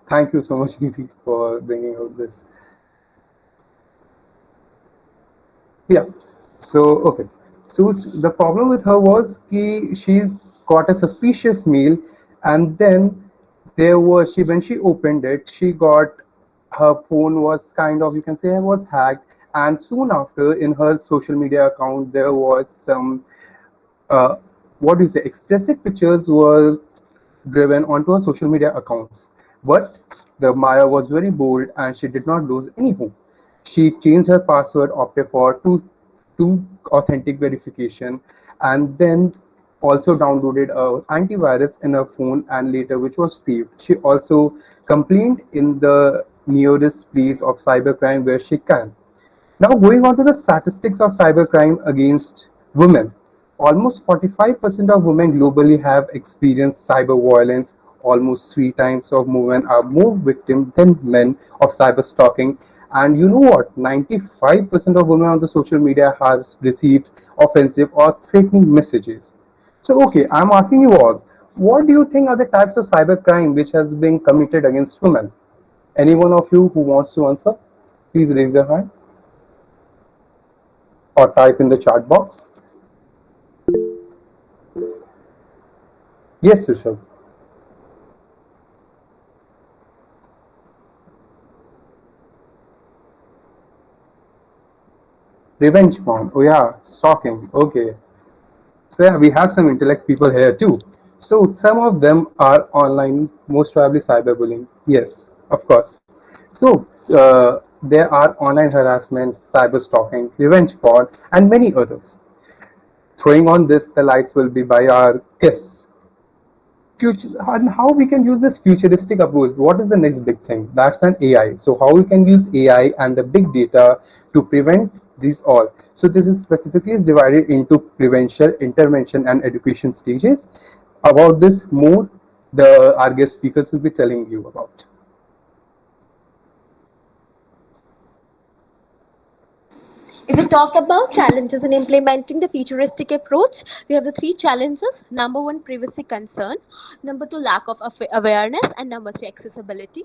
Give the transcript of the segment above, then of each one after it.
Thank you so much, Nidhi, for bringing out this. Yeah. So okay. So the problem with her was she got a suspicious mail, and then there was she when she opened it, she got her phone was kind of, you can say, was hacked, and soon after in her social media account there was some uh, what do you say, explicit pictures were driven onto her social media accounts. But the Maya was very bold and she did not lose any hope. She changed her password, opted for two authentic verification, and then also downloaded a antivirus in her phone and later which was saved. She also complained in the nearest place of cybercrime where she can. Now, going on to the statistics of cybercrime against women, almost 45% of women globally have experienced cyber violence. Almost three times of women are more victims than men of cyber stalking. And you know what? 95% of women on the social media have received offensive or threatening messages. So, okay, I'm asking you all, what do you think are the types of cybercrime which has been committed against women? Any one of you who wants to answer, please raise your hand or type in the chat box. Yes, Sushil. Revenge porn. Oh yeah, stalking. Okay. So yeah, we have some intellect people here too. So some of them are online, most probably cyberbullying. Yes, of course. So there are online harassment, cyber stalking, revenge porn, and many others. Throwing on this, the lights will be by our guests. Future and how we can use this futuristic approach. What is the next big thing? That's an AI. So how we can use AI and the big data to prevent these all. So this is specifically is divided into prevention, intervention, and education stages. About this more, the our guest speakers will be telling you about. If we talk about challenges in implementing the futuristic approach, we have the three challenges. Number one, privacy concern. Number two, lack of awareness. And number three, accessibility.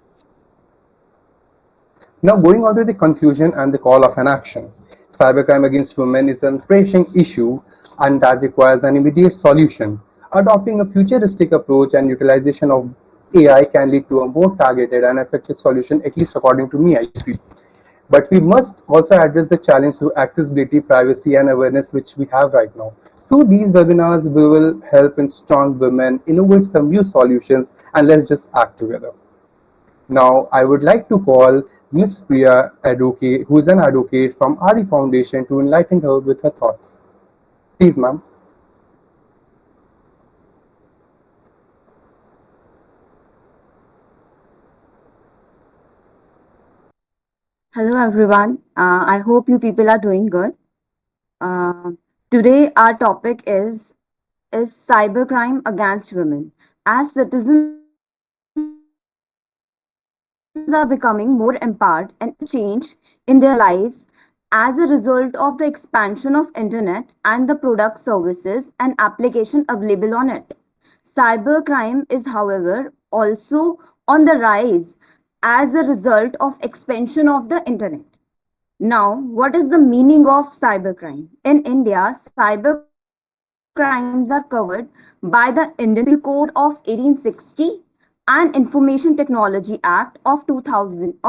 Now, going on to the conclusion and the call of an action. Cybercrime against women is a pressing issue and that requires an immediate solution. Adopting a futuristic approach and utilization of AI can lead to a more targeted and effective solution, at least according to me, I feel. But we must also address the challenge through accessibility, privacy, and awareness which we have right now. Through these webinars, we will help in strong women innovate some new solutions, and let's just act together. Now, I would like to call Miss Priya Advocate, who is an advocate from Adi Foundation, to enlighten her with her thoughts. Please, ma'am. Hello everyone. I hope you people are doing good. Uh, Today our topic is cybercrime against women. As citizens are becoming more empowered and change in their lives as a result of the expansion of internet and the product services and application available on it. Cybercrime is, however, also on the rise as a result of expansion of the internet. Now, what is the meaning of cybercrime? In India, cybercrimes are covered by the Indian Penal Code of 1860 and Information Technology Act of 2000.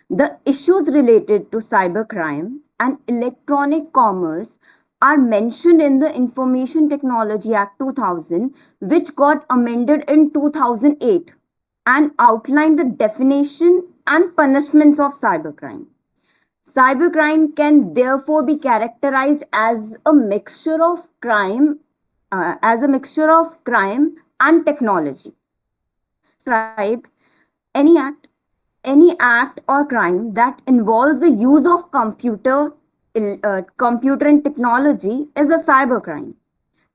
The issues related to cybercrime and electronic commerce are mentioned in the Information Technology Act 2000, which got amended in 2008 and outlined the definition and punishments of cybercrime. Cybercrime can therefore be characterized as a mixture of crime and technology. Described any act or crime that involves the use of computer and technology is a cybercrime.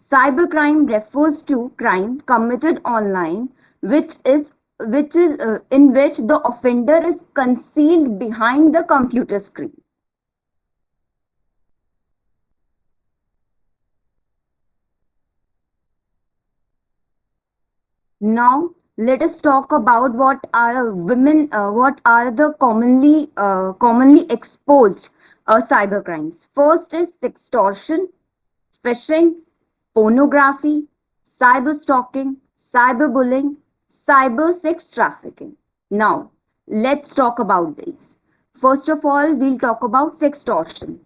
Cybercrime refers to crime committed online, which is in which the offender is concealed behind the computer screen. Now, let us talk about what are the commonly exposed cyber crimes. First is extortion, phishing, pornography, cyber stalking, cyberbullying, cyber sex trafficking. Now, let's talk about these. First of all, we'll talk about sextortion.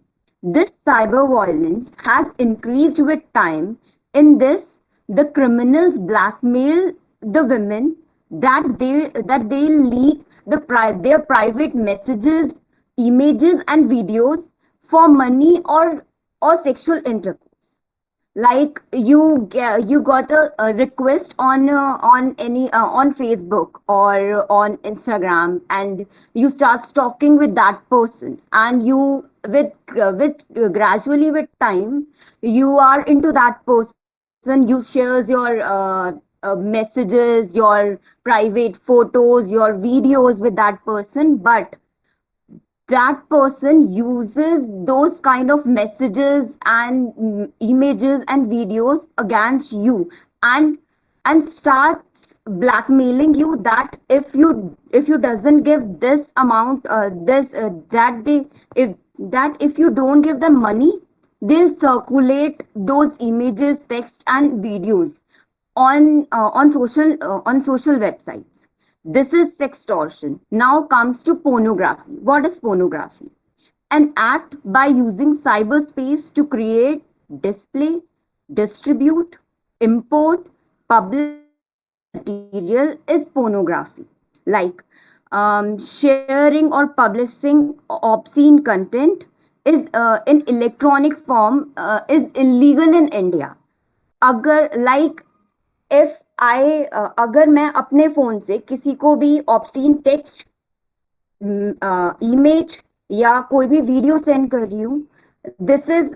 This cyber violence has increased with time. In this, the criminals blackmail the women that they leak their private messages, images, and videos for money or sexual intercourse. Like you got a request on Facebook or on Instagram, and you start stalking with that person, and you with gradually with time you are into that person. You shares your messages, your private photos, your videos with that person, but that person uses those kind of messages and images and videos against you, and starts blackmailing you that if you doesn't give this amount, this that they if you don't give them money, they'll circulate those images, text, and videos on social websites. This is sextortion. Now comes to pornography. What is pornography? An act by using cyberspace to create, display, distribute, import, publish material is pornography. Like sharing or publishing obscene content is in electronic form is illegal in India. अगर like if I अगर मैं अपने phone से किसी को भी ऑब्ससीन text, image या कोई भी वीडियो सेंड कर रही हूँ, this is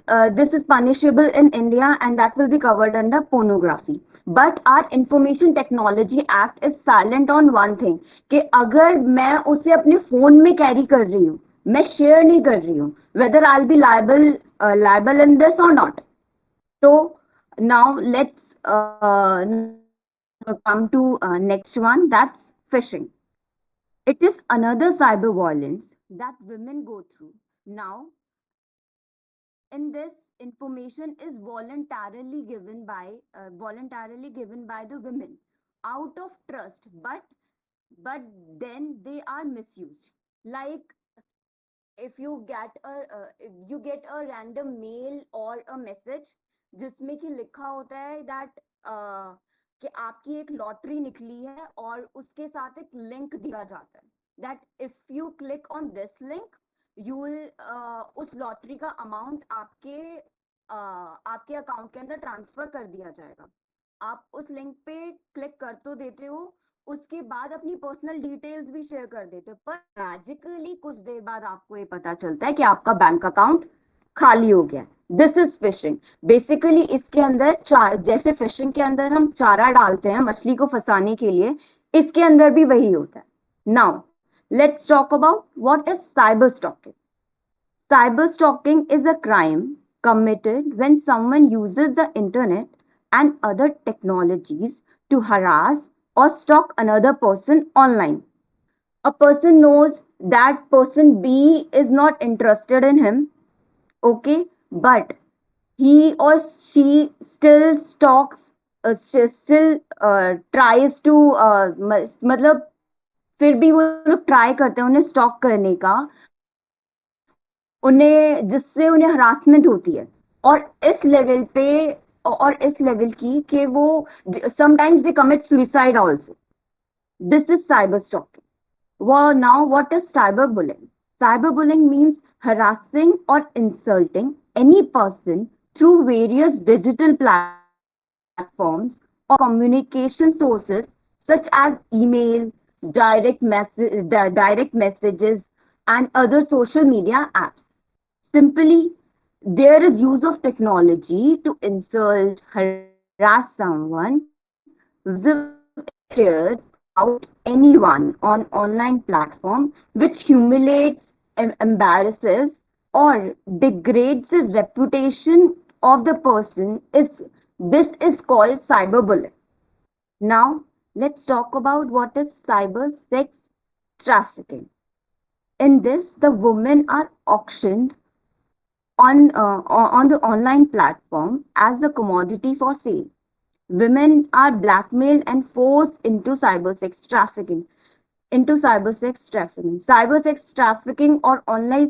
punishable in India, and that will be covered under pornography. But our Information Technology Act is silent on one thing, कि अगर मैं उसे अपने फोन में कैरी कर रही हूँ, मैं शेयर नहीं कर रही हूँ, whether I'll be liable in this or not. So now let's come to next one, that's phishing. It is another cyber violence that women go through. Now, in this, information is voluntarily given by the women out of trust, but then they are misused. Like if you get a random mail or a message जिसमें कि लिखा होता है that कि आपकी एक lottery निकली है, और उसके साथ एक लिंक दिया जाता है that if you click on this link you will उस लॉटरी का अमाउंट आपके अकाउंट के अंदर ट्रांसफर कर दिया जाएगा. आप उस लिंक पे क्लिक कर तो देते हो, उसके बाद अपनी पर्सनल डिटेल्स भी शेयर कर देते हो, पर मैजिकली कुछ देर बाद आपको ये पता चलता है कि आपका बैंक अकाउंट खाली हो गया. This is fishing. बेसिकली इसके अंदर जैसे फिशिंग के अंदर हम चारा डालते हैं मछली को फंसाने के लिए, इसके अंदर भी वही होता है. Now let's talk about what is cyber stalking. Cyber stalking is a crime committed when someone uses the internet and other technologies to harass or stalk another person online. A person knows that person B is not interested in him, okay, but he or she still stalks, tries to मतलब फिर भी वो लोग try करते हैं उन्हें stock करने का, उन्हें जिससे उन्हें हरासमेंट होती है, और इस लेवल की कि वो sometimes they commit suicide also. This is cyber stalking. Well, now what is cyberbullying? Cyberbullying means harassing or insulting any person through various digital platforms or communication sources such as email, direct messages, and other social media apps. Simply, there is use of technology to insult, harass someone, shared about anyone on online platform, which humiliates, embarrasses, or degrades the reputation of the person. This is called cyberbullying. Now let's talk about what is cyber sex trafficking. In this, the women are auctioned on the online platform as a commodity for sale. Women are blackmailed and forced into cyber sex trafficking. Cyber sex trafficking or online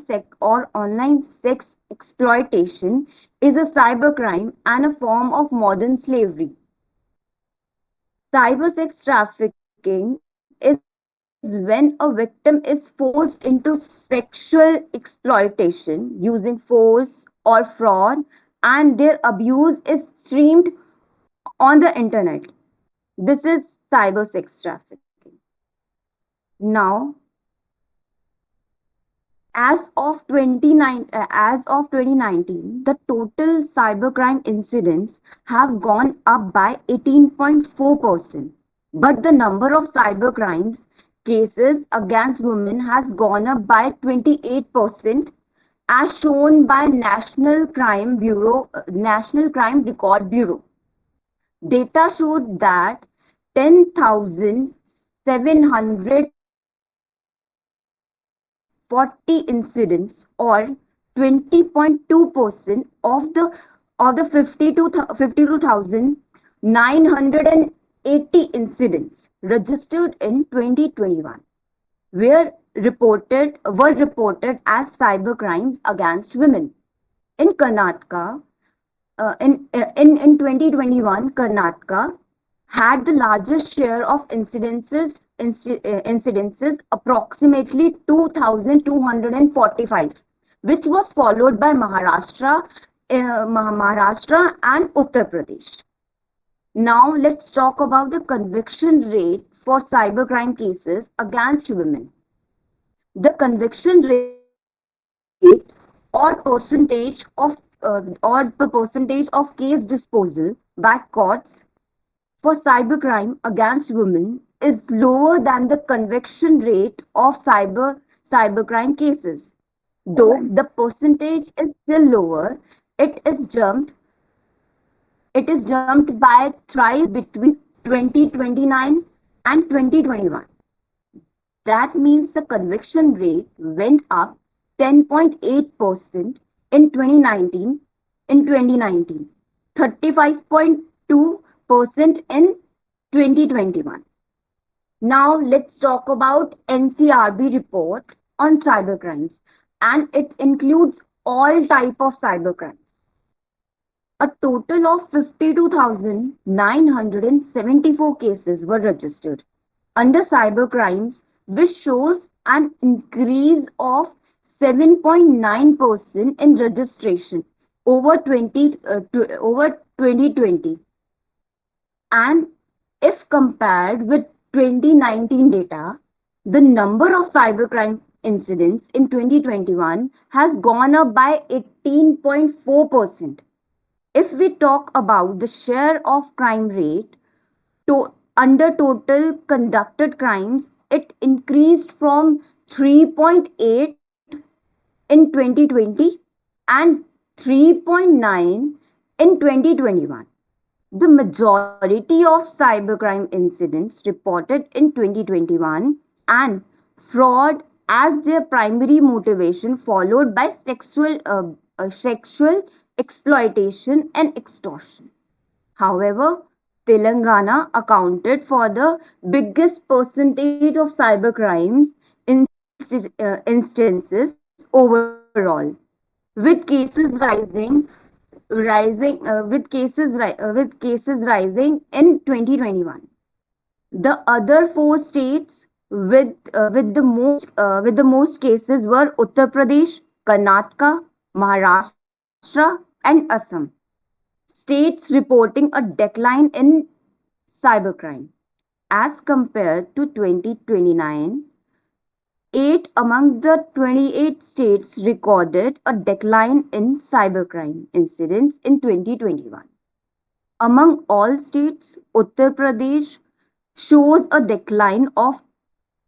sex exploitation is a cybercrime and a form of modern slavery. Cyber sex trafficking is when a victim is forced into sexual exploitation using force or fraud, and their abuse is streamed on the internet. This is cyber sex trafficking. Now, as of 2019, the total cybercrime incidents have gone up by 18.4%, but the number of cybercrimes cases against women has gone up by 28%, as shown by National Crime Record Bureau. Data showed that 10,740 incidents, or 20.2% of the 52,980 incidents registered in 2021 were reported as cybercrimes against women. In Karnataka, in 2021, Karnataka had the largest share of incidences, approximately 2,245, which was followed by Maharashtra and Uttar Pradesh. Now let's talk about the conviction rate for cybercrime cases against women. The conviction rate or percentage of case disposal by courts for cybercrime against women is lower than the conviction rate of cybercrime cases. Though the percentage is still lower, it is jumped it is jumped by thrice between 2029 and 2021. That means the conviction rate went up 10.8% in 2019, 35.2% in 2021. Now let's talk about NCRB report on cybercrimes, and it includes all type of cybercrimes. A total of 52,974 cases were registered under cybercrimes, which shows an increase of 7.9% in registration over 2020. And if compared with 2019 data, the number of cybercrime incidents in 2021 has gone up by 18.4%. If we talk about the share of crime rate under total conducted crimes, it increased from 3.8 in 2020 and 3.9 in 2021. The majority of cybercrime incidents reported in 2021 and fraud as their primary motivation, followed by sexual exploitation and extortion. However, Telangana accounted for the biggest percentage of cybercrimes instances overall, with cases rising in 2021. The other four states with the most cases were Uttar Pradesh, Karnataka, Maharashtra, and Assam. States reporting a decline in cybercrime as compared to 2029. 8 among the 28 states recorded a decline in cybercrime incidents in 2021. Among all states, Uttar Pradesh shows a decline of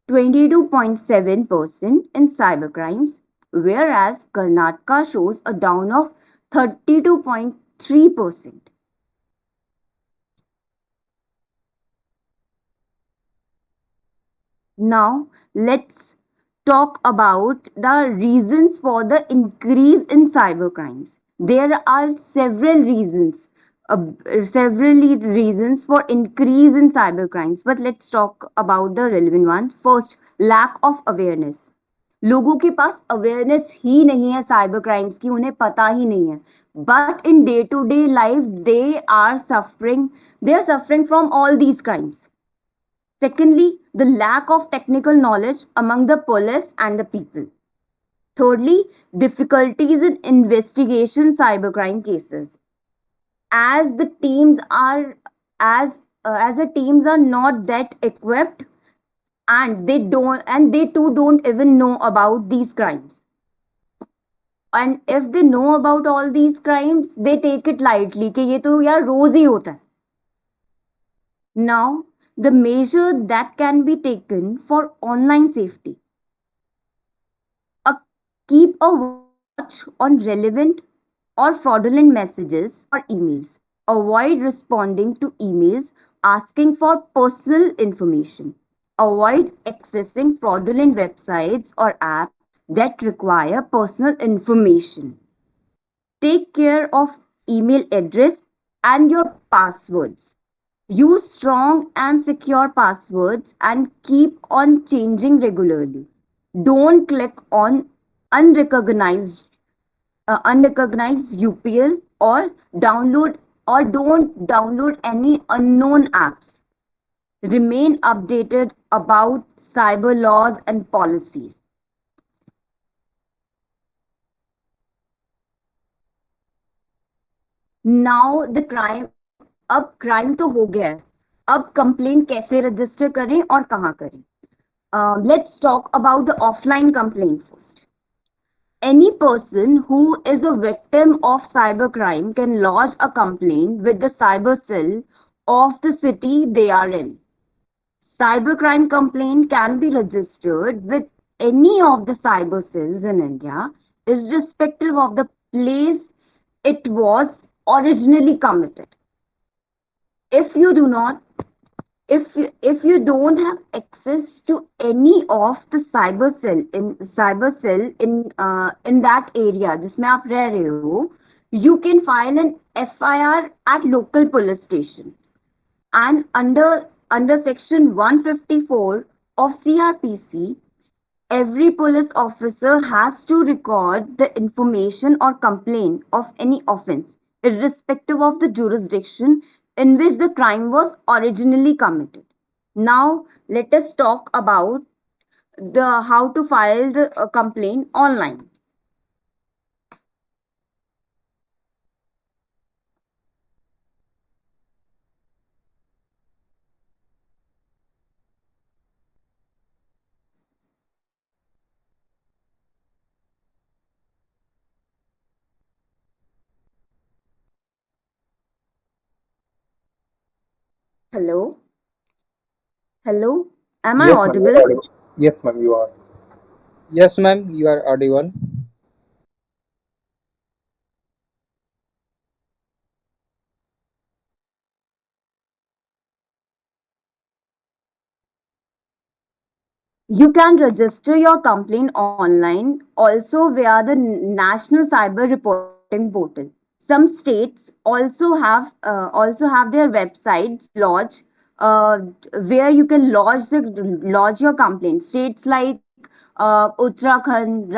22.7% in cybercrimes, whereas Karnataka shows a down of 32.3%. Now, let's talk about the reasons for the increase in cybercrimes. There are several reasons for increase in cybercrimes, but let's talk about the relevant ones. First, lack of awareness. लोगों के पास awareness ही नहीं है cyber crimes की, उन्हें पता ही नहीं है. But in day to day life they are suffering from all these crimes. Secondly, the lack of technical knowledge among the police and the people. Thirdly, difficulties in investigation cybercrime cases. As the teams are as the teams are not that equipped, and they too don't even know about these crimes. And if they know about all these crimes, they take it lightly कि ये तो यार रोज ही होता है. Now, the measure that can be taken for online safety. A, keep a watch on relevant or fraudulent messages or emails. Avoid responding to emails asking for personal information. Avoid accessing fraudulent websites or apps that require personal information. Take care of email address and your passwords. Use strong and secure passwords and keep on changing regularly. Don't click on unrecognized unrecognized UPL download or don't download any unknown apps. Remain updated about cyber laws and policies. Now the crime, अब crime तो हो गया है. अब complaint कैसे register करें और कहाँ करें? Let's talk about the offline complaint first. Any person who is a victim of cybercrime can lodge a complaint with the cyber cell of the city they are in. Cybercrime complaint can be registered with any of the cyber cells in India, irrespective of the place it was originally committed. If you do not if you don't have access to any of the cyber cell in that area जिसमें आप रह रहे हो, you can file an FIR at local police station. And under section 154 of CRPC, every police officer has to record the information or complaint of any offense, irrespective of the jurisdiction in which the crime was originally committed. Now, let us talk about the how to file the complaint online. Hello, hello, am I Yes, ma'am, you're audible? audible. Yes, ma'am, you are. Yes, ma'am, you are audible. You can register your complaint online also via the National Cyber Reporting Portal. Some states also have their websites lodge where you can lodge your complaint. States like Uttarakhand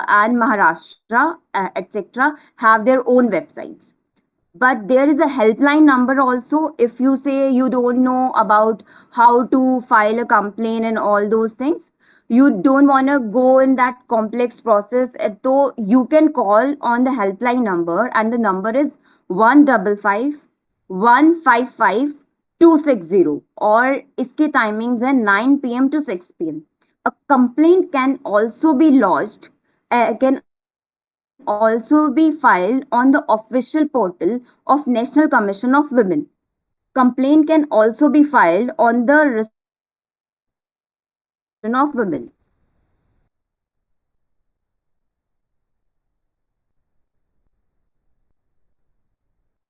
and Maharashtra, etc., have their own websites. But there is a helpline number also if you say you don't know about how to file a complaint and all those things. You don't want to go in that complex process. So you can call on the helpline number, and the number is 155 155 260, or इसके timings है 9 p.m. to 6 p.m. A complaint can also be lodged, can also be filed on the official portal of National Commission of Women. Complaint can also be filed on the responsive National Commission of Women.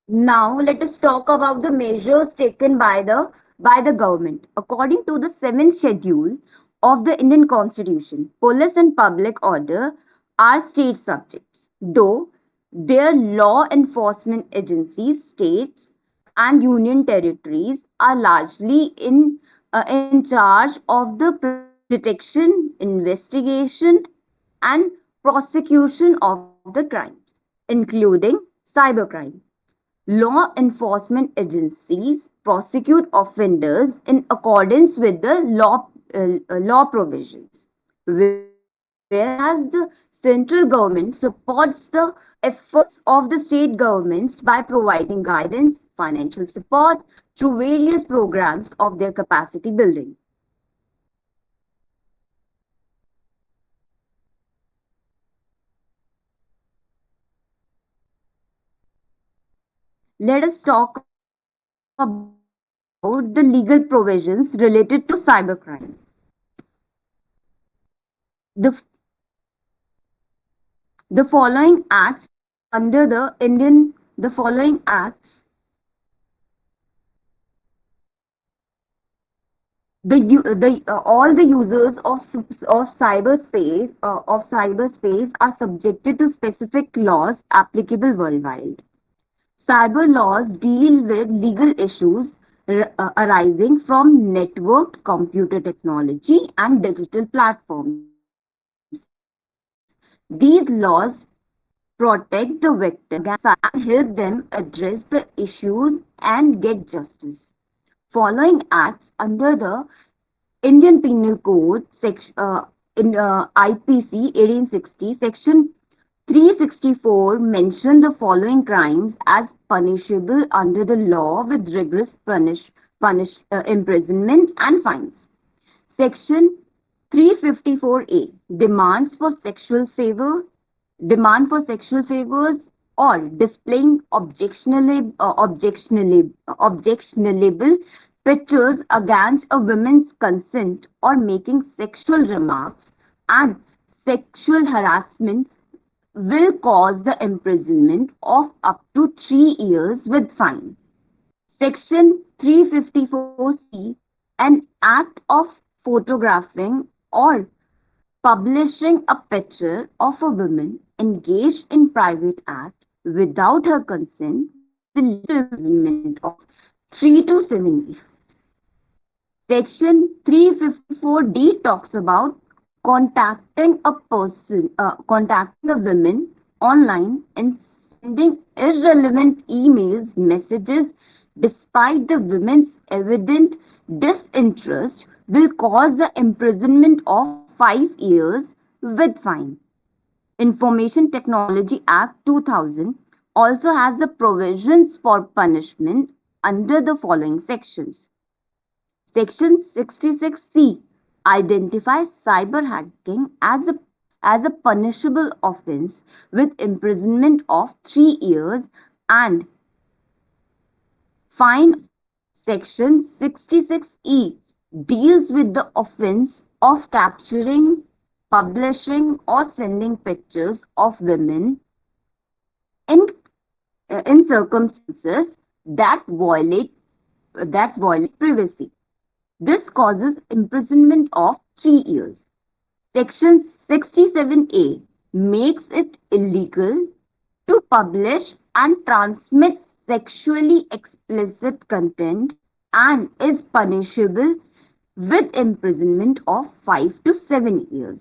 Now let us talk about the measures taken by the government. According to the seventh schedule of the Indian Constitution. Police and public order are state subjects, though their law enforcement agencies, states, and union territories are largely in charge of the detection, investigation, and prosecution of the crimes, including cybercrime. Law enforcement agencies prosecute offenders in accordance with the law provisions, whereas the central government supports the efforts of the state governments by providing guidance, financial support through various programs of their capacity building. Let us talk about the legal provisions related to cybercrime. The, the following acts under the following acts all the users of cyberspace are subjected to specific laws applicable worldwide. Cyber laws deal with legal issues arising from networked computer technology and digital platforms. These laws protect the victims against and help them address the issues and get justice. Following acts under the Indian Penal Code, in IPC 1860, Section 364 mention the following crimes as punishable under the law with rigorous imprisonment and fines. Section 354A demand for sexual favors or displaying objectionable pictures against a woman's consent or making sexual remarks and sexual harassment will cause the imprisonment of up to 3 years with fine. Section 354C, an act of photographing or publishing a picture of a woman engaged in private act without her consent will lead to imprisonment of 3 to 7 years. Section 354D talks about contacting a woman online and sending irrelevant emails, messages, despite the woman's evident disinterest, will cause the imprisonment of 5 years with fine. Information Technology Act 2000 also has the provisions for punishment under the following sections. Section 66C identifies cyber hacking as a punishable offense with imprisonment of 3 years and fine. Section 66E deals with the offense of capturing, publishing, or sending pictures of women in, in circumstances that violate privacy. This causes imprisonment of 3 years. Section 67A makes it illegal to publish and transmit sexually explicit content and is punishable with imprisonment of 5 to 7 years.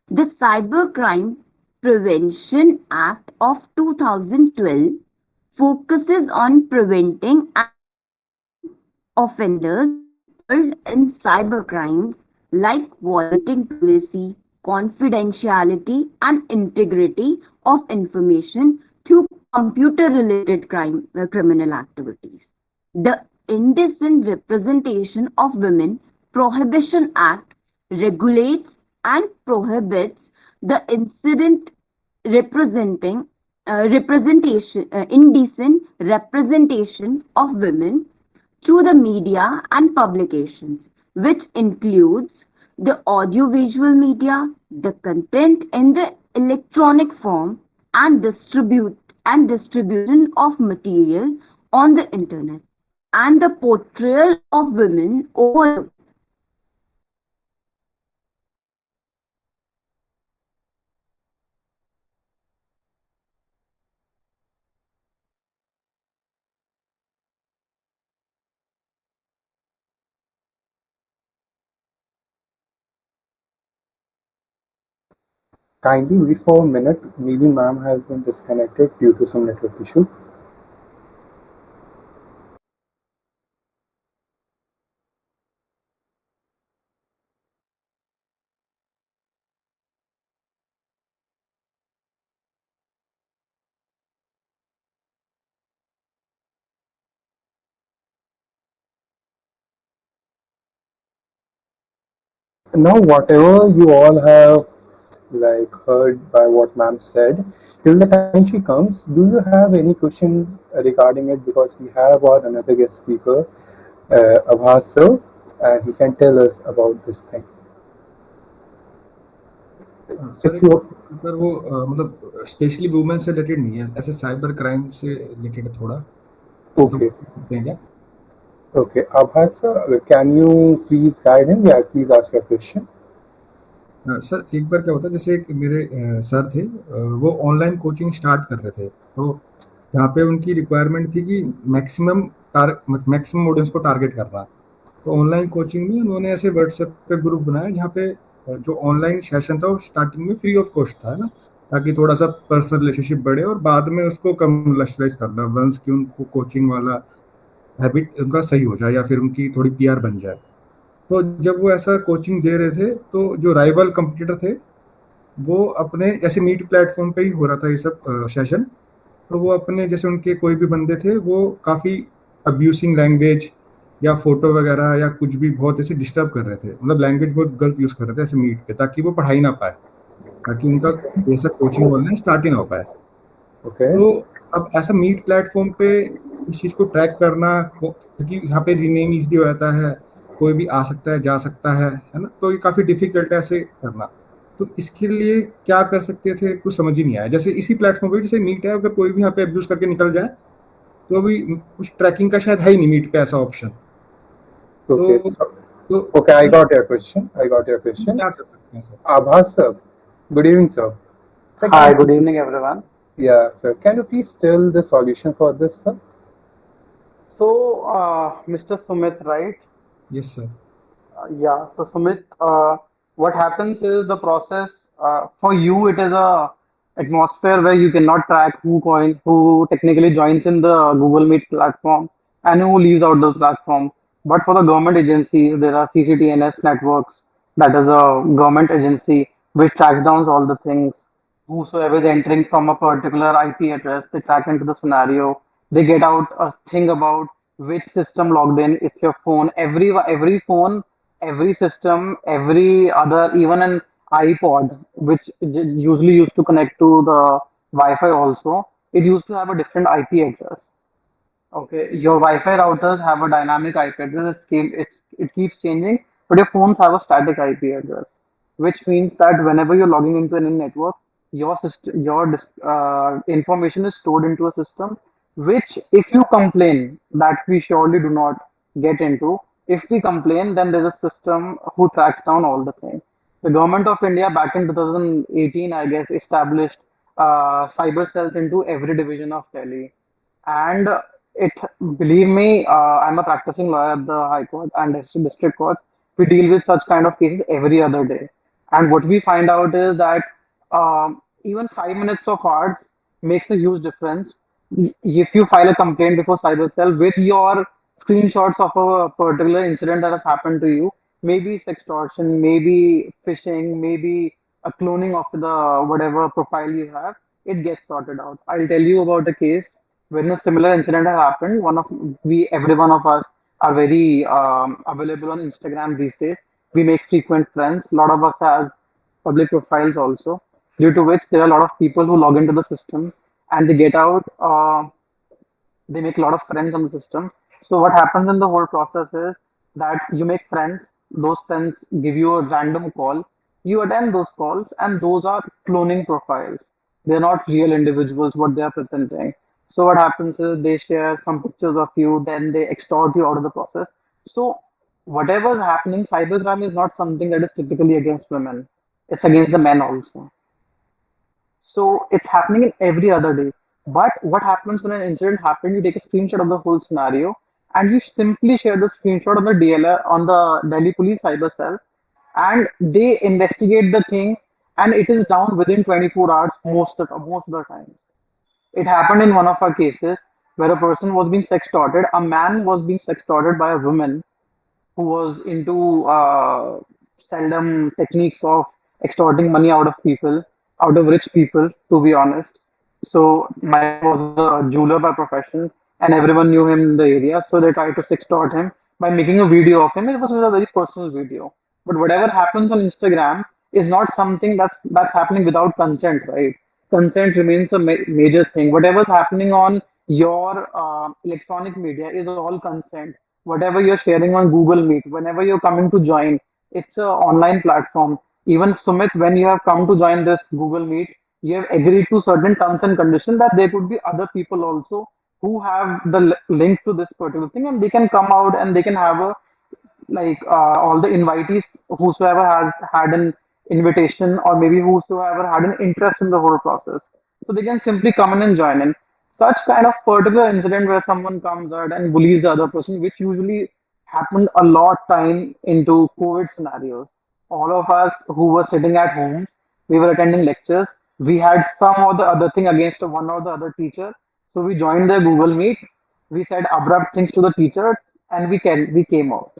The Cybercrime Prevention Act of 2012 focuses on preventing and offenders involved in cybercrimes like violating privacy, confidentiality, and integrity of information through computer-related criminal activities. The Indecent Representation of Women Prohibition Act regulates and prohibits the indecent representation of women through the media and publications, which includes the audiovisual media, the content in the electronic form, and distribution of material on the internet, and the portrayal of women over. Kindly wait for a minute. Maybe ma'am has been disconnected due to some network issue. Now, whatever you all have like heard by what ma'am said, till the time she comes, do you have any question regarding it? Because we have our another guest speaker, Abhas sir, and he can tell us about this thing. Sir If एक you question sir वो मतलब specially women से related नहीं है, ऐसे cyber crime से related है थोड़ा, मतलब okay, करते हैं क्या? okay, Abhas sir, can you please guide him? Yeah, please ask your question. Sir एक बार क्या होता है, जैसे एक मेरे सर थे, वो ऑनलाइन कोचिंग स्टार्ट कर रहे थे, तो जहाँ पे उनकी रिक्वायरमेंट थी कि मैक्सिमम ऑडियंस को टारगेट करना। तो ऑनलाइन कोचिंग में उन्होंने ऐसे व्हाट्सएप पे ग्रुप बनाया जहाँ पे जो ऑनलाइन सेशन था वो स्टार्टिंग में फ्री ऑफ कॉस्ट था, है ना, ताकि थोड़ा सा पर्सनल रिलेशनशिप बढ़े और बाद में उसको कमर्शलाइज करना वंस कि उनको कोचिंग वाला हैबिट उनका सही हो जाए या फिर उनकी थोड़ी पीआर बन जाए। तो जब वो ऐसा कोचिंग दे रहे थे तो जो राइवल कंपटीटर थे वो अपने ऐसे मीट प्लेटफॉर्म पे ही हो रहा था ये सब सेशन, तो वो अपने जैसे उनके कोई भी बंदे थे वो काफ़ी अब्यूसिंग लैंग्वेज या फोटो वगैरह या कुछ भी बहुत ऐसे डिस्टर्ब कर रहे थे, मतलब लैंग्वेज बहुत गलत यूज़ कर रहे थे ऐसे मीट पे, ताकि वो पढ़ाई ना पाए, ताकि उनका जैसा कोचिंग ऑनलाइन स्टार्ट ही ना हो पाए। Okay, तो अब ऐसा मीट प्लेटफॉर्म पे इस चीज़ को ट्रैक करना क्योंकि यहाँ पे रीनेम इजली हो जाता है, कोई भी आ सकता है जा सकता है ना, तो ये काफ़ी डिफिकल्ट है ऐसे करना। तो इसके लिए क्या कर सकते थे, कुछ समझ ही नहीं आया। जैसे इसी प्लेटफॉर्म पे जैसे मीट है, अगर कोई भी यहाँ पे अब्यूज करके निकल जाए तो अभी कुछ ट्रैकिंग का शायद है ही नहीं मीट पे ऐसा ऑप्शन। okay, तो so, तो okay, I इसमें got your question. I got your हम question. क्या कर सकते हैं sir? Abhas sir, good evening, sir. Sir, can Hi, you good evening, everyone. yeah, sir, can you please tell the solution for this, sir? So, Mr. Sumit, right? Yes sir. Yeah. So, Sumit, what happens is the process for you. It is a atmosphere where you cannot track who technically joins in the Google Meet platform and who leaves out the platform. But for the government agencies, there are CCTNS networks. That is a government agency which tracks down all the things. Whosoever is entering from a particular IP address, they track into the scenario. They get out a thing about which system logged in. It's your phone. Every phone, every system, every other, even an iPod, which usually used to connect to the Wi-Fi also, it used to have a different IP address. Okay, your Wi-Fi routers have a dynamic IP address. It keeps changing, but your phones have a static IP address, which means that whenever you're logging into any network, your information is stored into a system. Which, if you complain, that we surely do not get into. If we complain, then there's a system who tracks down all the things. The government of India back in 2018, I guess, established cyber cells into every division of Delhi, and it, believe me, I'm a practicing lawyer at the High Court and district courts. We deal with such kind of cases every other day. And what we find out is that even 5 minutes of ours makes a huge difference. If you file a complaint before cyber cell with your screenshots of a particular incident that has happened to you, maybe it's extortion, maybe phishing, maybe a cloning of the whatever profile you have, it gets sorted out. I'll tell you about a case when a similar incident has happened. Every one of us are very available on Instagram these days. We make frequent friends. A lot of us have public profiles also, due to which there are a lot of people who log into the system and they get out. They make a lot of friends on the system. So what happens in the whole process is that you make friends, those friends give you a random call, you attend those calls, and those are cloning profiles. They're not real individuals what they are presenting. So what happens is they share some pictures of you, then they extort you out of the process. So whatever is happening, cybercrime is not something that is typically against women. It's against the men also. So it's happening in every other day. But what happens when an incident happens? You take a screenshot of the whole scenario and you simply share the screenshot on the DLR on the Delhi Police Cyber Cell, and they investigate the thing. and it is down within 24 hours most of the time. It happened in one of our cases where a person was being sextorted. A man was being sextorted by a woman who was into seldom techniques of extorting money out of people, out of rich people, to be honest. So my friend was a jeweler by profession, and everyone knew him in the area. So they tried to extort him by making a video of him. It was a very personal video. But whatever happens on Instagram is not something that's happening without consent, right? Consent remains a major thing. Whatever's happening on your electronic media is all consent. Whatever you're sharing on Google Meet, whenever you're coming to join, it's an online platform. Even Sumit, when you have come to join this Google Meet, you have agreed to certain terms and conditions that there could be other people also who have the link to this particular thing, and they can come out and they can have a all the invitees, whosoever has had an invitation or maybe whosoever had an interest in the whole process, so they can simply come in and join in. Such kind of particular incident where someone comes out and bullies the other person, which usually happened a lot time into COVID scenarios. All of us who were sitting at home, we were attending lectures, we had some or the other thing against one or the other teacher, so we joined the Google Meet, we said abrupt things to the teachers, and we came out.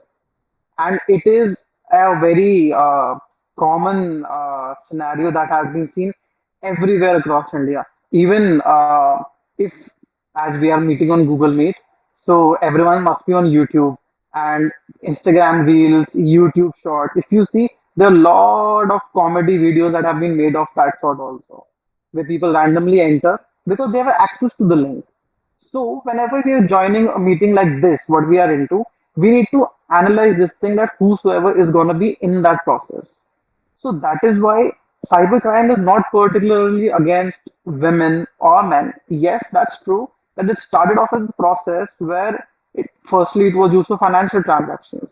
And it is a very common scenario that has been seen everywhere across India. Even if, as we are meeting on Google Meet, so everyone must be on YouTube and Instagram Reels, YouTube Shorts. If you see, there are a lot of comedy videos that have been made of that sort also, where people randomly enter because they have access to the link. So whenever we are joining a meeting like this, what we are into, we need to analyze this thing that whosoever is going to be in that process. So that is why cybercrime is not particularly against women or men. Yes, that's true that it started off as a process where firstly it was used for financial transactions.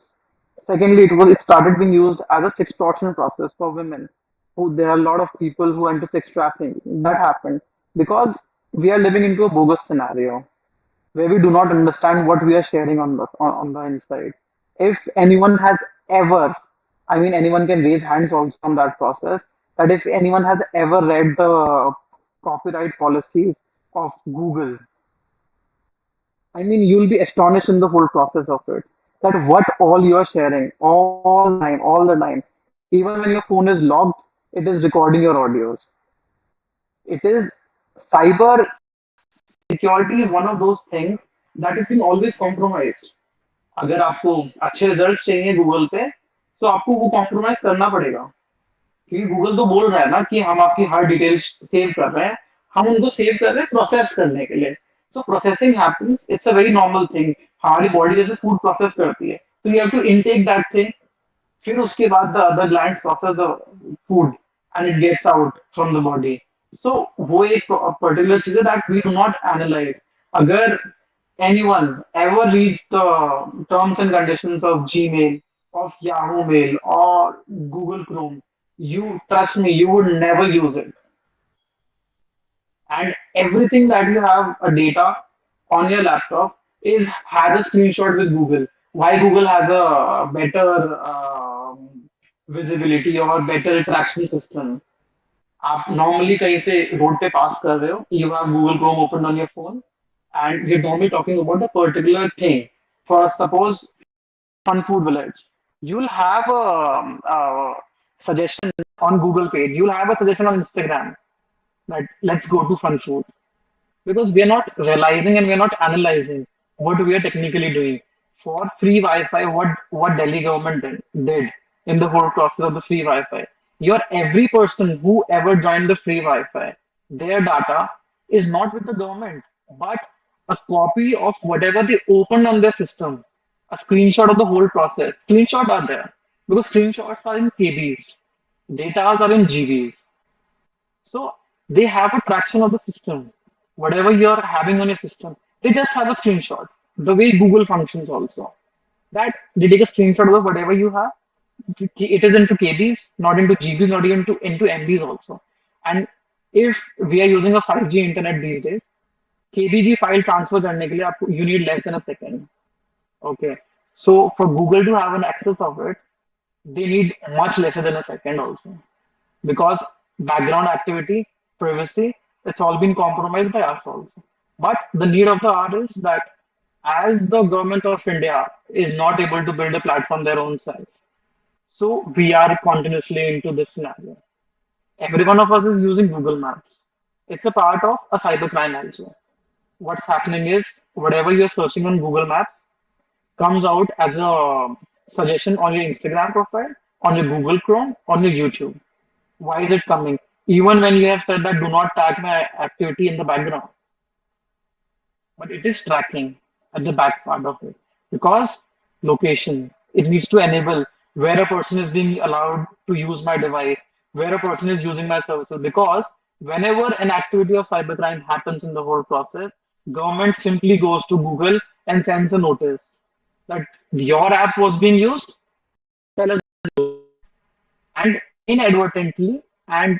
Secondly, it started being used as a sex extortion process for women. Who there are a lot of people who enter sex trafficking. That happened because we are living into a bogus scenario where we do not understand what we are sharing on the inside. If anyone has ever, I mean, anyone can raise hands also on that process. That if anyone has ever read the copyright policies of Google, I mean, you'll be astonished in the whole process of it. That what all you're sharing all the time. Even when your phone is locked, it is recording your audios. It is cyber security is one of those things that is being always compromised. अगर आपको अच्छे results चाहिए Google पे तो आपको वो compromise करना पड़ेगा क्योंकि गूगल तो बोल रहा है ना कि हम आपकी हर डिटेल सेव कर रहे हैं हम उनको सेव कर रहे हैं प्रोसेस करने के लिए so processing happens it's a very normal thing हमारी बॉडी जैसे फूड प्रोसेस करती है तो you have to intake that thing फिर उसके बाद the other gland process the food and it gets out from the body so वो एक पर्टिकुलर चीज है that we do not analyse अगर anyone ever reads the terms and conditions of Gmail, of Yahoo Mail, or Google Chrome, you trust me, you would never use it. And everything that you have a data on your laptop is has a screenshot with Google. Why Google has a better visibility or better traction system? आप normally कहीं से road पे pass कर रहे हो, you have Google Chrome open on your phone, and we're normally talking about a particular thing. For suppose Fun Food Village, you'll have a suggestion on Google page. You'll have a suggestion on Instagram that let's go to Fun Food because we are not realizing and we are not analyzing what we are technically doing. For free Wi-Fi, what Delhi government did in the whole process of the free Wi-Fi. Your every person who ever joined the free Wi-Fi, their data is not with the government, but a copy of whatever they opened on their system, a screenshot of the whole process. Screenshots are there because screenshots are in KBs, data are in GBs. So they have a traction of the system. Whatever you're having on your system, they just have a screenshot. The way Google functions also. That they take a screenshot of whatever you have. It is into KBs, not into GBs, not even into MBs also. And if we are using a 5G internet these days, KBG file transfer करने के लिए आपको you need less than a second. Okay. So for Google to have an access of it, they need much lesser than a second also. because background activity, privacy, it's all been compromised by us also. But the need of the hour is that as the government of India is not able to build a platform their own self, so we are continuously into this scenario. Every one of us is using Google Maps. It's a part of a cybercrime also. What's happening is whatever you're searching on Google Maps comes out as a suggestion on your Instagram profile, on your Google Chrome, on your YouTube. Why is it coming? Even when you have said that do not tag my activity in the background, but it is tracking at the back part of it because location. It needs to enable where a person is being allowed to use my device, where a person is using my services. Because whenever an activity of cybercrime happens in the whole process, government simply goes to Google and sends a notice that your app was being used. Tell us, and inadvertently and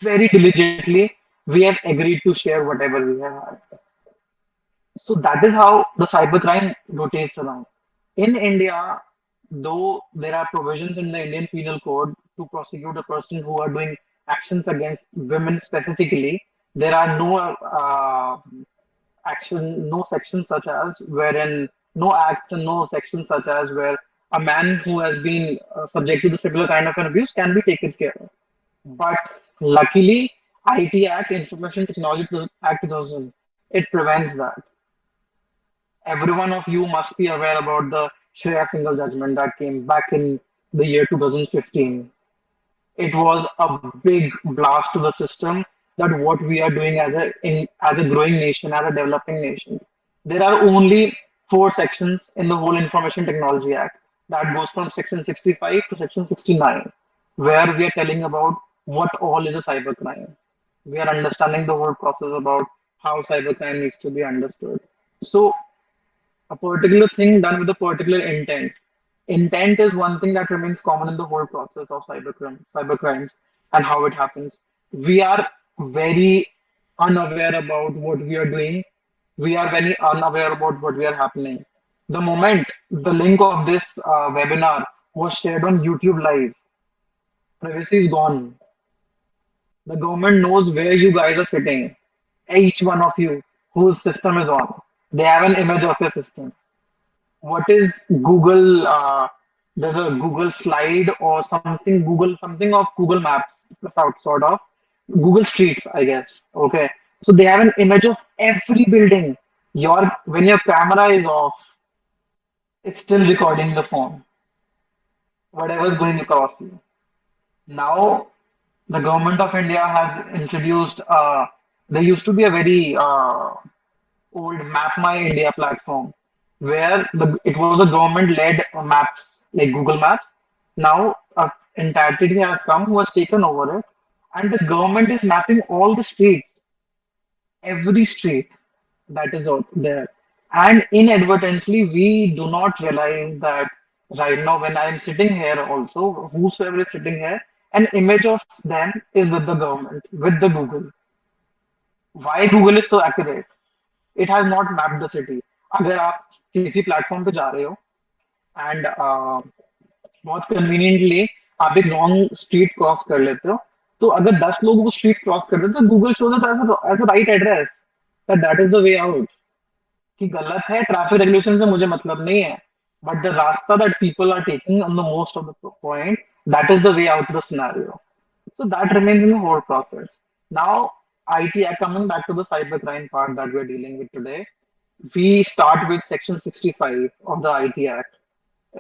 very diligently, we have agreed to share whatever we have had. So that is how the cybercrime rotates around. In India, though there are provisions in the Indian Penal Code to prosecute a person who are doing actions against women specifically, there are no no sections such as wherein no acts and no sections such as where a man who has been subject to the similar kind of an abuse can be taken care of. But luckily, IT Act, Information Technology Act 2000, it prevents that. Every one of you must be aware about the Shreya Singhal judgment that came back in the year 2015. It was a big blast to the system that what we are doing as a growing nation, as a developing nation. There are only four sections in the whole Information Technology Act that goes from section 65 to section 69, where we are telling about what all is a cybercrime. We are understanding the whole process about how cybercrime needs to be understood. So a particular thing done with a particular intent. Intent is one thing that remains common in the whole process of cybercrimes and how it happens. We are very unaware about what we are doing. We are very unaware about what we are happening. The moment the link of this webinar was shared on YouTube Live, privacy is gone. The government knows where you guys are sitting. Each one of you whose system is on. They have an image of your system. What is Google? There's a Google slide or something. Something of Google Maps, sort of Google Streets, I guess. Okay, so they have an image of every building. Your when your camera is off, it's still recording the phone, whatever is going across you. Now, the government of India has introduced. There used to be a very old Map My India platform where it was a government-led maps like Google Maps. Now a entity has come who has taken over it, and the government is mapping all the streets, every street that is out there. And inadvertently, we do not realize that right now, when I'm sitting here, also, whosoever is sitting here, an image of them is with the government, with the Google. Why Google is so accurate? It has not mapped the city. अगर आप किसी platform पे जा रहे हो and बहुत conveniently आप एक रॉन्ग स्ट्रीट क्रॉस कर लेते हो तो अगर 10 लोग वो स्ट्रीट क्रॉस कर रहे हैं तो Google shows it as a right address that is the way out कि गलत है ट्रैफिक रेगुलेशन से मुझे मतलब नहीं है बट द रास्ता that people are taking on the most of the point that is the way out the scenario so that remains in the whole process. Now, IT Act, coming back to the cybercrime part that we're dealing with today, we start with Section 65 of the IT Act.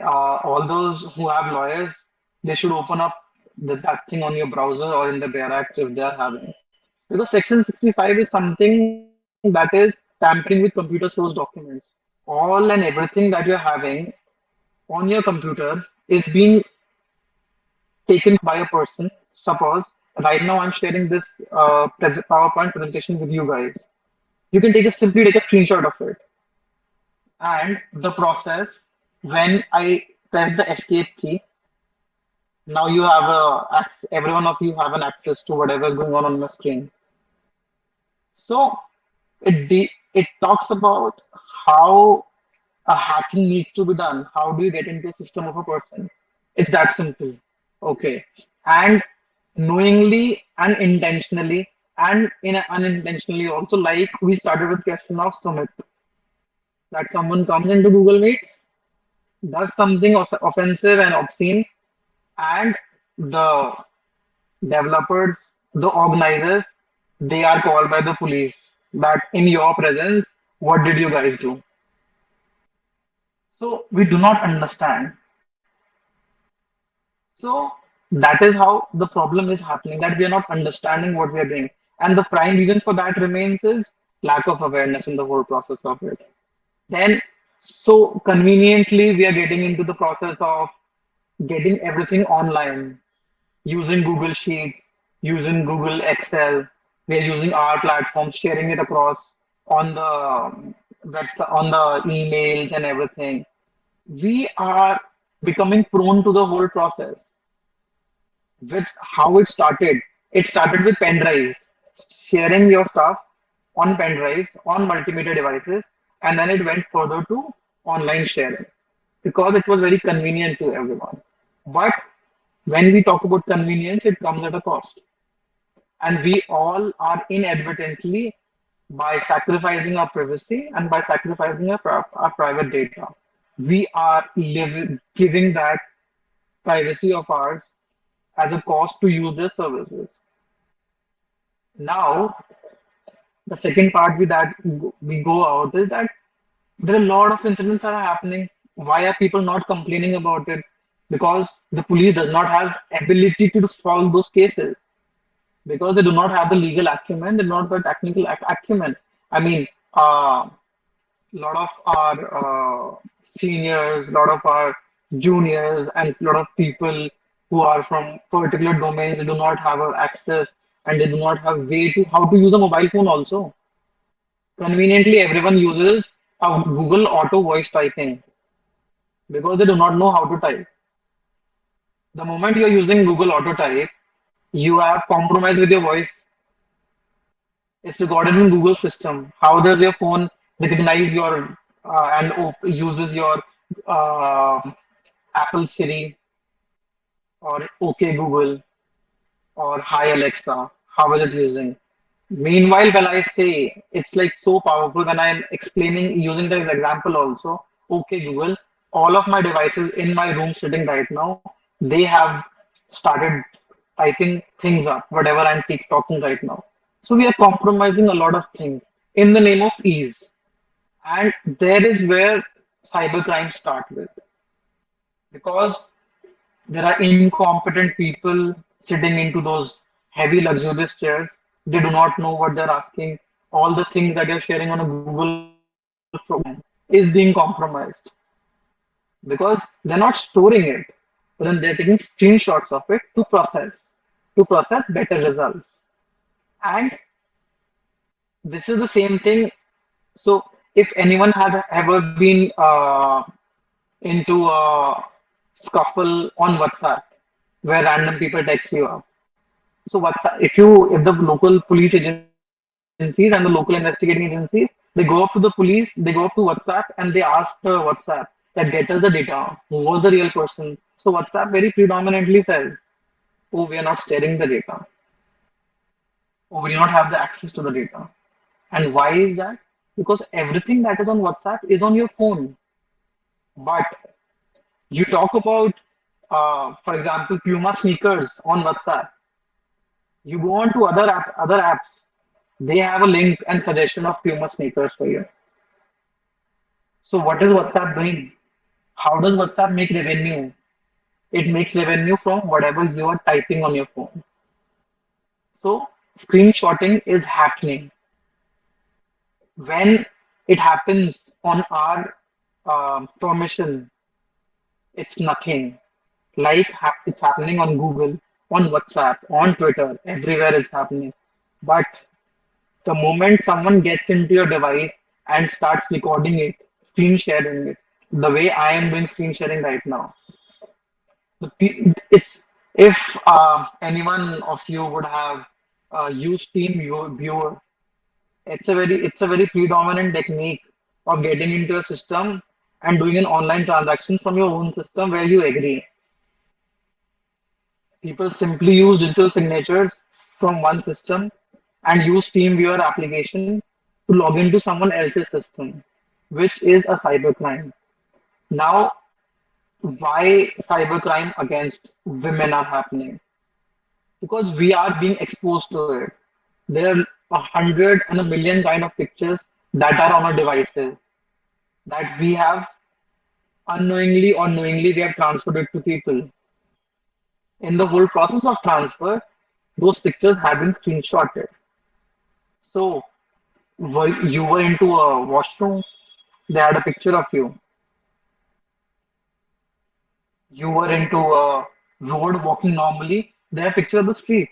All those who have lawyers, they should open up that thing on your browser or in the Bare Act if they are having. Because Section 65 is something that is tampering with computer source documents. All and everything that you're having on your computer is being taken by a person. Suppose right now I'm sharing this PowerPoint presentation with you guys. You can simply take a screenshot of it. And the process, when I press the escape key, now you have every one of you have an access to whatever is going on the screen. So it talks about how a hacking needs to be done. How do you get into a system of a person? It's that simple. Okay. And knowingly and intentionally, and unintentionally also. Like we started with question of Sumit, that someone comes into Google Meets, does something offensive and obscene, and the developers, the organizers, they are called by the police that in your presence, what did you guys do? So we do not understand. So that is how the problem is happening, that we are not understanding what we are doing. And the prime reason for that remains is lack of awareness in the whole process of it. Then, so conveniently, we are getting into the process of getting everything online, using Google Sheets, using Google Excel. We are using our platform, sharing it across on the website, on the emails and everything. We are becoming prone to the whole process. With how it started. It started with pen drives, sharing your stuff on pen drives, on multimedia devices, and then it went further to online sharing because it was very convenient to everyone. But when we talk about convenience, it comes at a cost. And we all are inadvertently, by sacrificing our privacy and by sacrificing our private data, we are giving that privacy of ours as a cost to use their services. Now, the second part with that we go out is that there are a lot of incidents that are happening. Why are people not complaining about it? Because the police does not have ability to solve those cases because they do not have the legal acumen, they do not have the technical acumen. I mean, lot of our seniors, lot of our juniors, and lot of people who are from particular domains, they do not have access and they do not have way to how to use a mobile phone also. Conveniently, everyone uses a Google Auto voice typing because they do not know how to type. The moment you are using Google Auto type, you have compromised with your voice. It's recorded in Google system. How does your phone recognize your and uses your uh, Apple Siri or OK Google or Hi Alexa? How is it using? Meanwhile, when I say it's like so powerful, when I'm explaining using the example also, OK Google, all of my devices in my room sitting right now, they have started typing things up, whatever I'm talking right now. So we are compromising a lot of things in the name of ease. And there is where cybercrime start with. Because there are incompetent people sitting into those heavy luxurious chairs. They do not know what they're asking. All the things that you're sharing on a Google Form is being compromised because they're not storing it, but then they're taking screenshots of it to process better results. And this is the same thing. So if anyone has ever been into a scuffle on WhatsApp where random people text you up. So WhatsApp, if the local police agencies and the local investigating agencies, they go up to the police, they go up to WhatsApp and they ask the WhatsApp that get us the data. Who was the real person? So WhatsApp very predominantly says, "Oh, we are not sharing the data. Oh, we do not have the access to the data." And why is that? Because everything that is on WhatsApp is on your phone. But you talk about, for example, Puma sneakers on WhatsApp. You go on to other apps. They have a link and suggestion of Puma sneakers for you. So what is WhatsApp doing? How does WhatsApp make revenue? It makes revenue from whatever you are typing on your phone. So screenshotting is happening. When it happens on our permission, it's nothing. Like it's happening on Google, on WhatsApp, on Twitter, everywhere it's happening. But the moment someone gets into your device and starts recording it, screen sharing it, the way I am doing screen sharing right now, it's if anyone of you would have used Viewer, it's a very predominant technique of getting into a system and doing an online transaction from your own system where you agree. People simply use digital signatures from one system and use TeamViewer application to log into someone else's system, which is a cybercrime. Now, why cybercrime against women are happening? Because we are being exposed to it. There are 100 and 1 million kind of pictures that are on our devices that we have unknowingly or knowingly we have transferred it to people. In the whole process of transfer, those pictures have been screenshotted. So you were into a washroom, they had a picture of you. You were into a road walking normally, they have a picture of the street.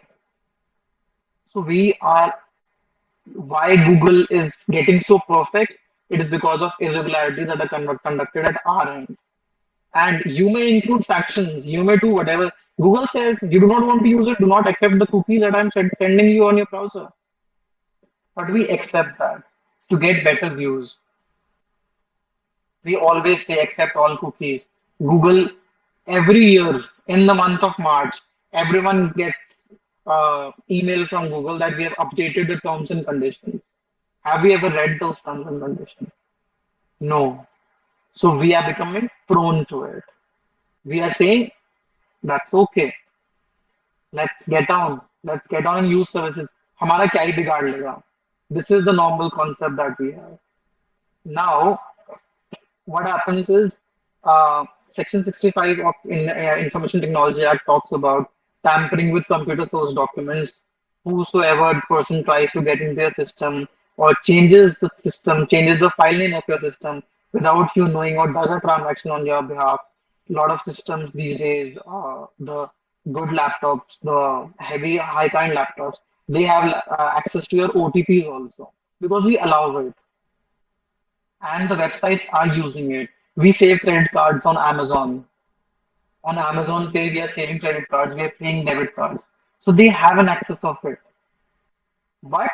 So we are why Google is getting so perfect. It is because of irregularities that are conducted at our end. And you may include factions, you may do whatever. Google says you do not want to use it, do not accept the cookie that I'm sending you on your browser. But we accept that to get better views. We always say accept all cookies. Google, every year in the month of March, everyone gets email from Google that we have updated the terms and conditions. Have we ever read those terms and conditions? No. So we are becoming prone to it. We are saying that's okay. Let's get on. Let's get on and use services. हमारा क्या ही बिगाड़ लेगा? This is the normal concept that we have. Now, what happens is Section 65 of Information Technology Act talks about tampering with computer source documents. Whosoever person tries to get into your system or changes the system, changes the file name of your system without you knowing or does a transaction on your behalf. A lot of systems these days, the good laptops, the heavy, high kind laptops, they have access to your OTPs also because we allow it and the websites are using it. We save credit cards on Amazon. On Amazon Pay, we are saving credit cards, we are paying debit cards. So they have an access of it. But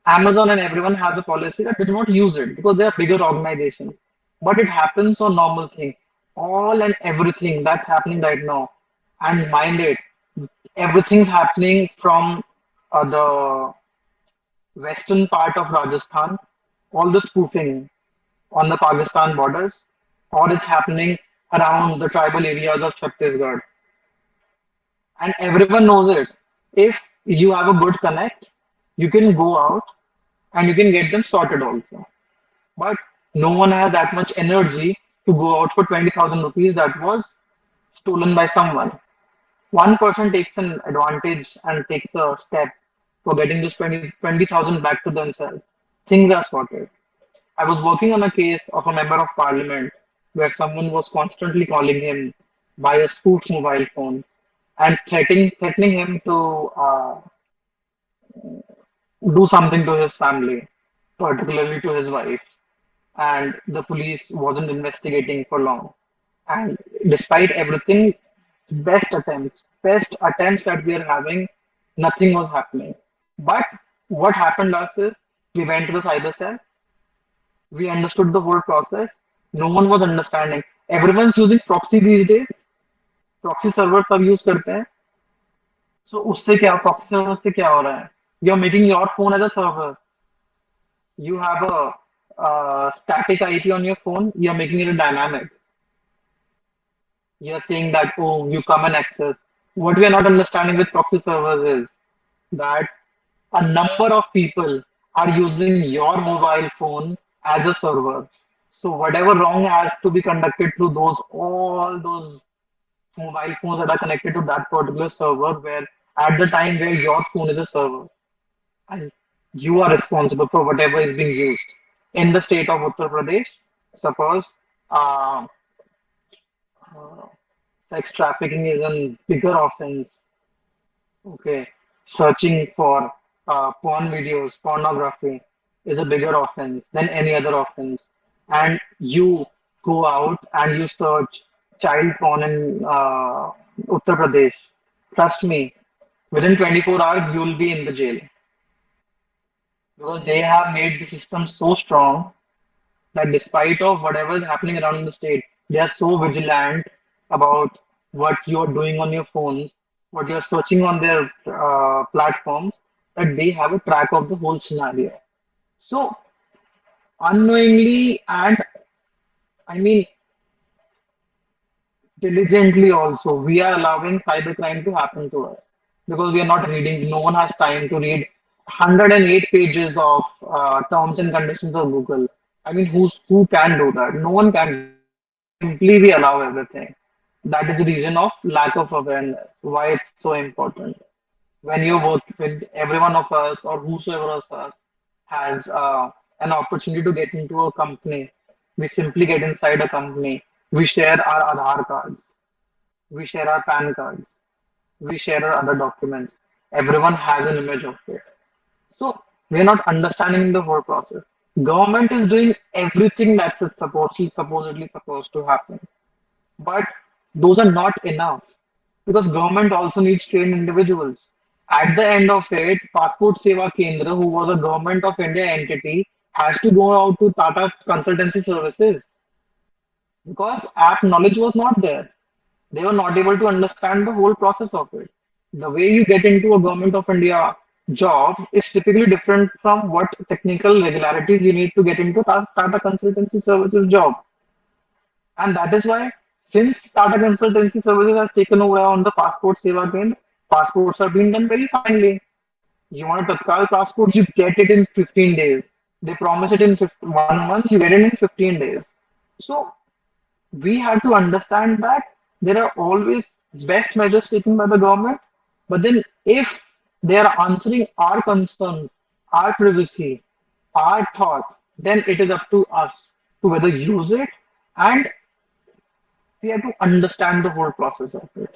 Amazon and everyone has a policy that they do not use it because they are bigger organizations. But it happens on normal thing. All and everything that's happening right now. And mind it, everything's happening from the western part of Rajasthan. All the spoofing on the Pakistan borders, or it's happening around the tribal areas of Chhattisgarh. And everyone knows it. If you have a good connect, you can go out and you can get them sorted also. But no one has that much energy to go out for 20,000 rupees that was stolen by someone. One person takes an advantage and takes a step for getting this 20,000 back to themselves. Things are sorted. I was working on a case of a member of parliament where someone was constantly calling him by a spoofed mobile phones and threatening him to do something to his family, particularly to his wife. And the police wasn't investigating for long. And despite everything, best attempts that we are having, nothing was happening. But what happened us is we went to the cyber cell. We understood the whole process. No one was understanding. Everyone's using proxy these days. Proxy servers सब use करते हैं. So उससे क्या proxy server से क्या हो रहा है? You're making your phone as a server. You have a static IP on your phone. You're making it a dynamic. You're saying that oh you come and access. What we are not understanding with proxy servers is that a number of people are using your mobile phone as a server. So whatever wrong has to be conducted through those all those mobile phones that are connected to that particular server where at the time where your phone is a server and you are responsible for whatever is being used. In the state of Uttar Pradesh, suppose uh, uh, sex trafficking is a bigger offense. Okay, searching for porn videos, pornography is a bigger offense than any other offense. And you go out and you search child porn in Uttar Pradesh. Trust me, within 24 hours you will be in the jail because they have made the system so strong that despite of whatever is happening around the state, they are so vigilant about what you are doing on your phones what you're searching on their platforms, that they have a track of the whole scenario. So unknowingly and I mean diligently also, we are allowing cybercrime to happen to us because we are not reading. No one has time to read 108 pages of terms and conditions of Google. I mean, who can do that? No one can do that. Simply we allow everything. That is the reason of lack of awareness. Why it's so important. When you work with every one of us or whosoever of us has an opportunity to get into a company, we simply get inside a company. We share our Aadhaar cards, we share our PAN cards, we share our other documents. Everyone has an image of it. So we're not understanding the whole process. Government is doing everything that's supposedly supposed to happen. But those are not enough because government also needs trained individuals. At the end of it, Passport Seva Kendra, who was a government of India entity, has to go out to Tata consultancy services because app knowledge was not there. They were not able to understand the whole process of it. The way you get into a government of India job is typically different from what technical regularities you need to get into Tata consultancy services job. And that is why, since Tata Consultancy Services has taken over on the passport seva game, passports are being done very finely. You want a Tatkal passport, you get it in 15 days. They promise it in 1 month, you get it in 15 days. So we have to understand that there are always best measures taken by the government, but then if they are answering our concerns, our privacy, our thought, then it is up to us to whether use it and we have to understand the whole process of it.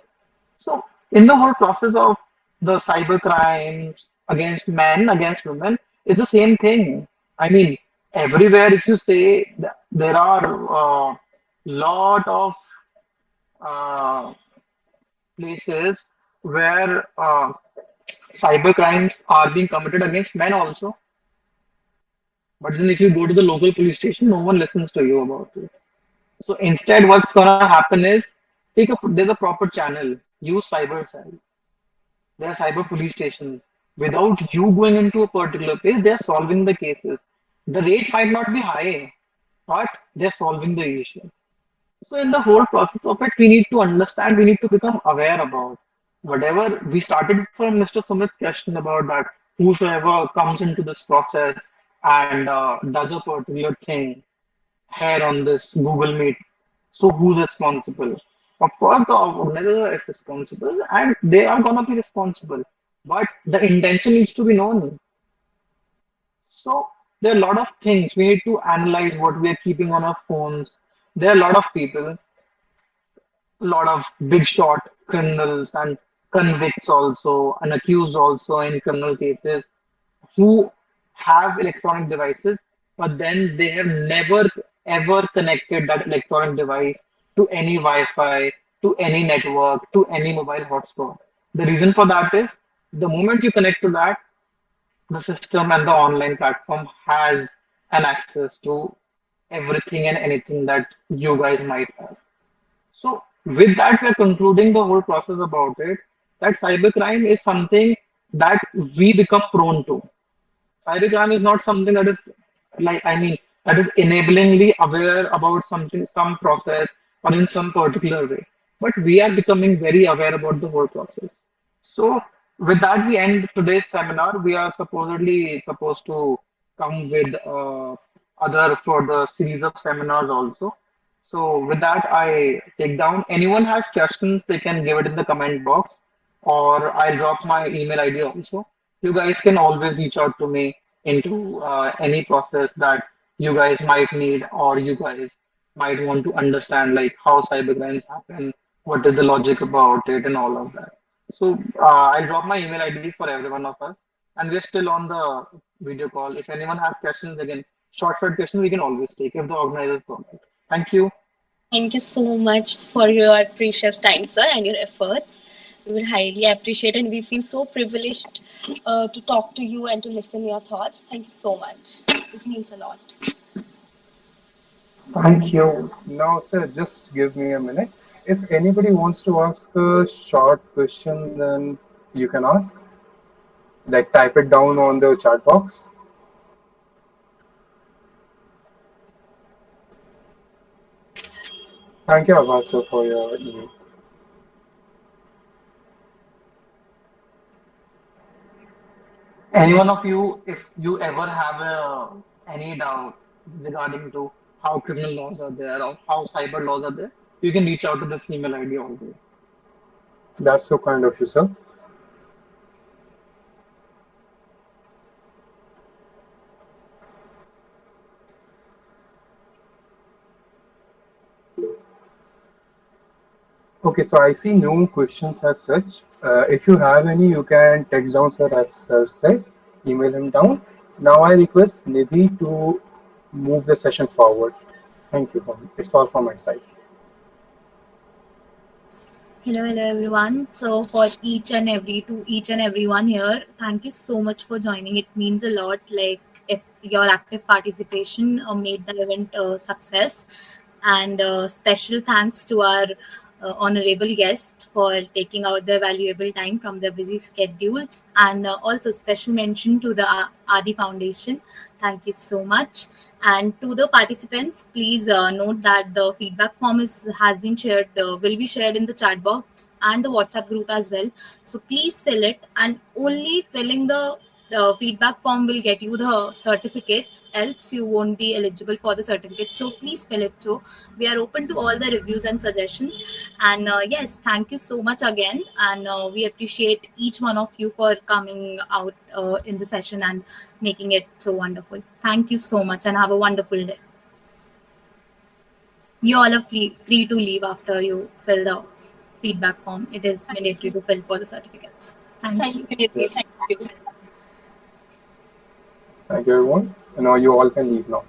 So, in the whole process of the cyber crimes against men, against women, it's the same thing. I mean, everywhere, if you say there are lot of uh, places where cyber crimes are being committed against men also. But then if you go to the local police station, no one listens to you about it. So instead, what's gonna happen is there's a proper channel. Use cyber cells. There are cyber police stations. Without you going into a particular place, they're solving the cases. The rate might not be high, but they're solving the issue. So in the whole process of it, we need to understand, we need to become aware about whatever we started from Mr. Sumit's question about that whosoever comes into this process and does a particular thing here on this Google Meet. So who's responsible? Of course, the organizer is responsible, and they are gonna be responsible. But the intention needs to be known. So there are a lot of things we need to analyze what we are keeping on our phones. There are a lot of people, a lot of big shot criminals and convicts also, and accused also in criminal cases who have electronic devices, but then they have never ever connected that electronic device to any Wi-Fi, to any network, to any mobile hotspot. The reason for that is the moment you connect to that, the system and the online platform has an access to everything and anything that you guys might have. So with that, we're concluding the whole process about it. That cybercrime is something that we become prone to. Cybercrime is not something that is that is enablingly aware about something, some process, or in some particular way. But we are becoming very aware about the whole process. So, with that, we end today's seminar. We are supposedly supposed to come with other for the series of seminars also. So, with that, I take down. Anyone has questions, they can give it in the comment box, or I'll drop my email ID also. You guys can always reach out to me into any process that you guys might need, or you guys might want to understand, like how cybercrimes happen, what is the logic about it, and all of that. So I'll drop my email ID for every one of us, and we're still on the video call. If anyone has questions, again, short questions we can always take if the organizers permit. Thank you. Thank you so much for your precious time, sir, and your efforts. We will highly appreciate, and we feel so privileged to talk to you and to listen your thoughts. Thank you so much. This means a lot. Thank you. Now, sir, just give me a minute. if anybody wants to ask a short question, then you can ask. Like type it down on the chat box. Thank you, Abbas, sir, for your email. Any one of you, if you ever have any doubt regarding to how criminal laws are there or how cyber laws are there, you can reach out to this email ID always. That's so kind of you, sir. Okay, so I see no questions as such. If you have any, you can text down, sir, as sir said, email him down. Now I request Nidhi to move the session forward. Thank you. It's all from my side. Hello everyone. So for each and everyone here, thank you so much for joining. It means a lot. Like if your active participation made the event a success, and special thanks to our honorable guest for taking out their valuable time from their busy schedules, and also special mention to the Adi Foundation. Thank you so much. And to the participants, please note that the feedback form has been shared, will be shared in the chat box and the WhatsApp group as well. So please fill it, and only filling the feedback form will get you the certificates. Else, you won't be eligible for the certificate. So please fill it. So we are open to all the reviews and suggestions. And yes, thank you so much again. And we appreciate each one of you for coming out in the session and making it so wonderful. Thank you so much and have a wonderful day. You all are free to leave after you fill the feedback form. It is mandatory to fill for the certificates. Thank you. Thank you. Thank you. Thank you, everyone. And now you all can leave now.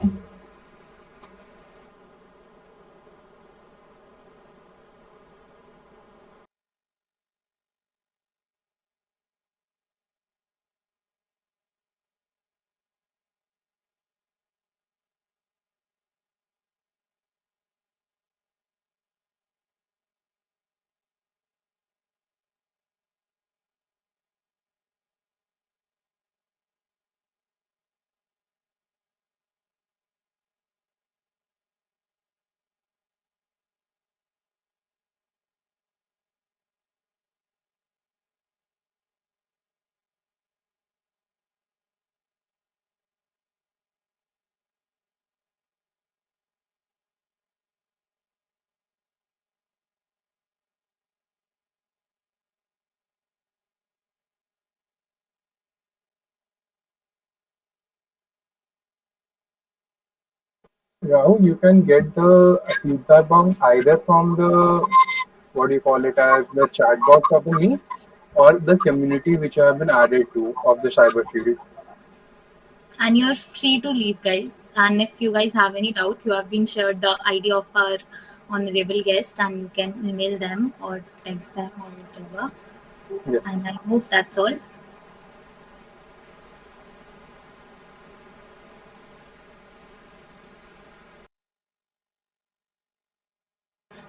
Rahul, you can get the feedback bomb either from the, what do you call it, as the chat box of the link, or the community which have been added to of the cyber field. And you're free to leave, guys. And if you guys have any doubts, you have been shared the ID of our honorable guest, and you can email them or text them or whatever. Yes. And I hope that's all.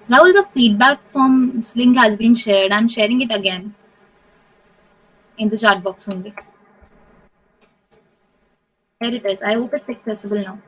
Rahul, the feedback form's link has been shared. I'm sharing it again in the chat box only. There it is. I hope it's accessible now.